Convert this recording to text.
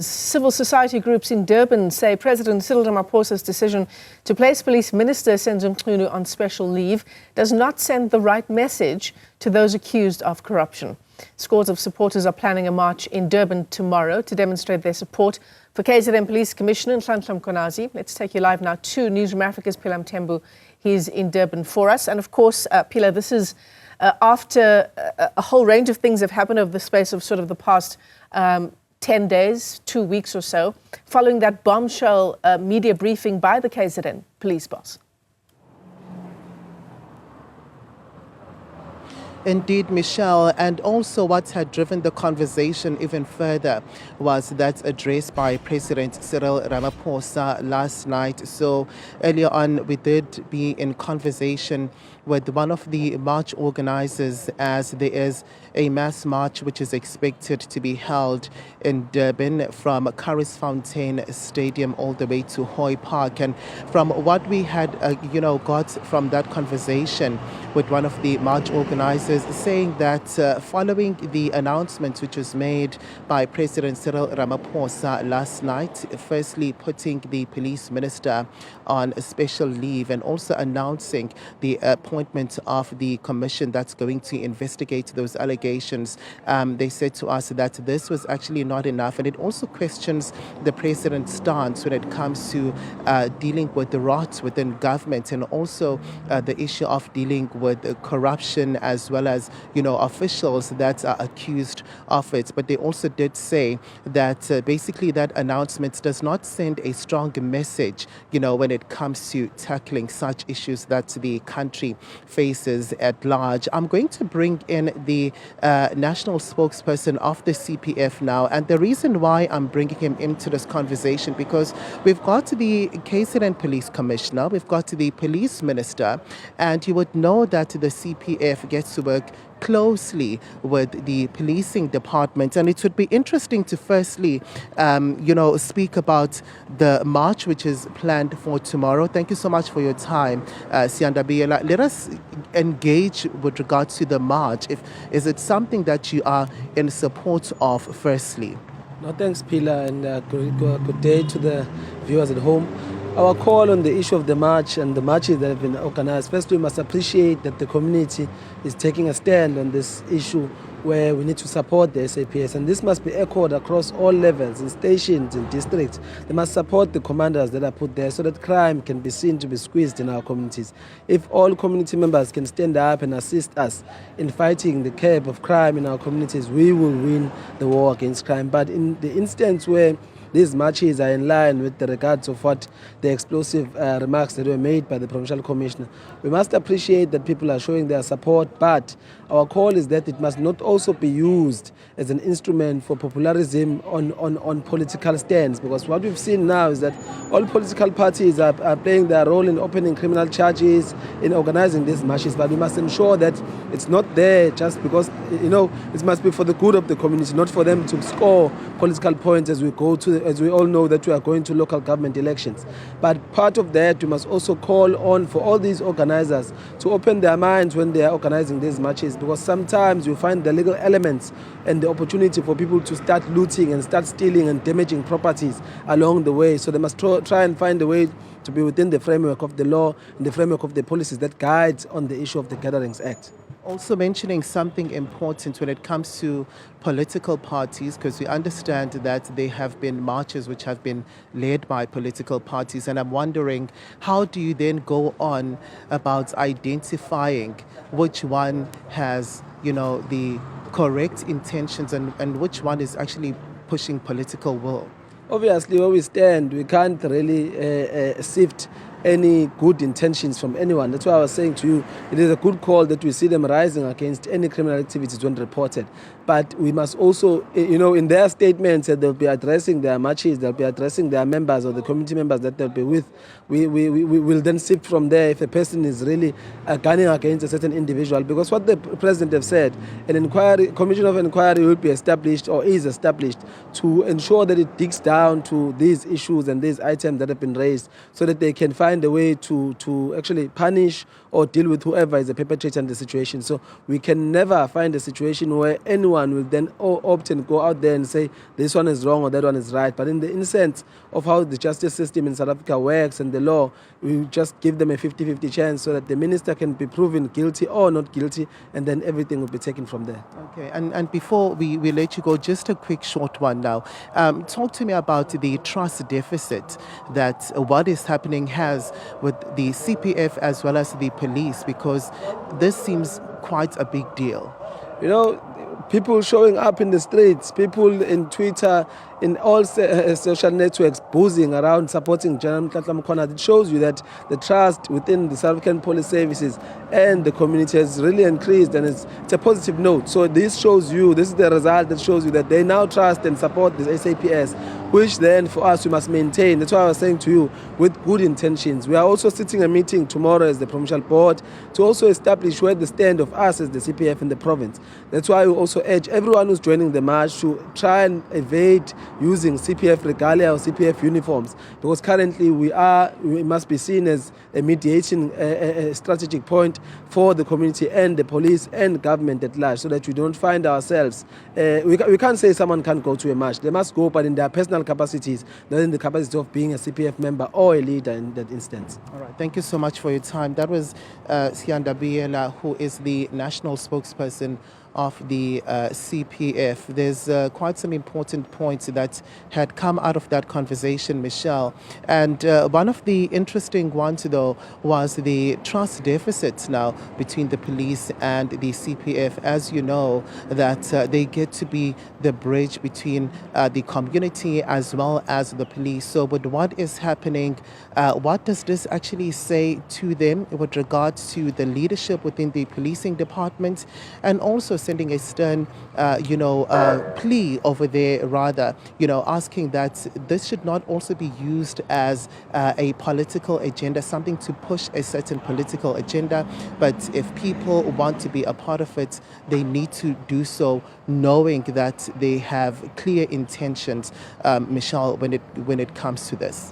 Civil society groups in Durban say President Cyril Ramaphosa's decision to place Police Minister Mthembu on special leave does not send the right message to those accused of corruption. Scores of supporters are planning a march in Durban tomorrow to demonstrate their support for KZN Police Commissioner Nhlanhla Mkhwanazi. Let's take you live now to Newzroom Afrika's Phila Mthembu. He's in Durban for us. And of course, Phila, this is after a whole range of things have happened over the space of sort of the past 10 days, 2 weeks or so, following that bombshell media briefing by the KZN police boss. Indeed, Michelle, and also what had driven the conversation even further was that address by President Cyril Ramaphosa last night. So earlier on, we did be in conversation with one of the march organizers, as there is a mass march which is expected to be held in Durban from Carisfontein Stadium all the way to Hoy Park. And from what we had, got from that conversation with one of the march organizers, saying that following the announcement which was made by President Cyril Ramaphosa last night, firstly putting the police minister on a special leave and also announcing the appointment of the commission that's going to investigate those allegations, they said to us that this was actually not enough, and it also questions the president's stance when it comes to dealing with the rot within government, and also the issue of dealing with corruption as well as officials that are accused of it. But they also did say that basically that announcement does not send a strong message when it comes to tackling such issues that the country faces at large. I'm going to bring in the national spokesperson of the CPF now, and the reason why I'm bringing him into this conversation, because we've got the KZN Police Commissioner, we've got the Police Minister, and you would know that the CPF gets to work closely with the policing department. And it would be interesting to firstly, speak about the march which is planned for tomorrow. Thank you so much for your time, Sianda. Let us engage with regards to the march. Is it something that you are in support of, firstly? No, thanks, Phila, and good day to the viewers at home. Our call on the issue of the march and the marches that have been organized, first we must appreciate that the community is taking a stand on this issue where we need to support the SAPS, and this must be echoed across all levels, in stations, in districts. They must support the commanders that are put there so that crime can be seen to be squeezed in our communities. If all community members can stand up and assist us in fighting the curb of crime in our communities, we will win the war against crime. But in the instance where these marches are in line with the regards of what the explosive remarks that were made by the Provincial Commissioner, we must appreciate that people are showing their support, but our call is that it must not also be used as an instrument for popularism on political stands, because what we've seen now is that all political parties are playing their role in opening criminal charges, in organizing these marches, but we must ensure that it's not there just because, it must be for the good of the community, not for them to score political points as we all know that we are going to local government elections. But part of that, we must also call on for all these organizers to open their minds when they are organizing these marches, because sometimes you find the legal elements and the opportunity for people to start looting and start stealing and damaging properties along the way. So they must try and find a way to be within the framework of the law and the framework of the policies that guides on the issue of the Gatherings Act. Also mentioning something important when it comes to political parties, because we understand that there have been marches which have been led by political parties, and I'm wondering, how do you then go on about identifying which one has, the correct intentions and which one is actually pushing political will? Obviously, where we stand, we can't really sift any good intentions from anyone. That's why I was saying to you, it is a good call that we see them rising against any criminal activities when reported. But we must also, in their statements that they'll be addressing their marches, they'll be addressing their members or the community members that they'll be with. We will then sift from there if a person is really gunning against a certain individual. Because what the president have said, commission of inquiry will be established or is established to ensure that it digs down to these issues and these items that have been raised so that they can find find a way to actually punish or deal with whoever is a perpetrator in the situation. So we can never find a situation where anyone will then opt and go out there and say this one is wrong or that one is right. But in the innocence of how the justice system in South Africa works and the law, we just give them a 50-50 chance so that the minister can be proven guilty or not guilty, and then everything will be taken from there. Okay, and before we let you go, just a quick short one now. Talk to me about the trust deficit that what is happening has with the CPF as well as the police, because this seems quite a big deal. You know, people showing up in the streets, people in Twitter, in all social networks, boozing around, supporting Nhlanhla Mkhwanazi. It shows you that the trust within the South African police services and the community has really increased, and it's a positive note. So this shows you, this is the result that shows you that they now trust and support the SAPS, which then for us we must maintain. That's why I was saying to you, with good intentions. We are also sitting a meeting tomorrow as the provincial board to also establish where the stand of us as the CPF in the province. That's why we also urge everyone who's joining the march to try and evade using CPF regalia or CPF uniforms, because currently we must be seen as a mediating strategic point for the community and the police and government at large, so that we don't find ourselves, we can't say someone can't go to a march. They must go, but in their personal capacities, not in the capacity of being a CPF member or a leader in that instance. All right, thank you so much for your time. That was Nhlanhla, who is the national spokesperson of the CPF. There's quite some important points that had come out of that conversation, Michelle. And one of the interesting ones, though, was the trust deficit now between the police and the CPF. As you know, that they get to be the bridge between the community as well as the police. So with what is happening, what does this actually say to them with regards to the leadership within the policing department, and also sending a stern, plea over there, rather, asking that this should not also be used as a political agenda, something to push a certain political agenda. But if people want to be a part of it, they need to do so knowing that they have clear intentions, Michelle, when it comes to this.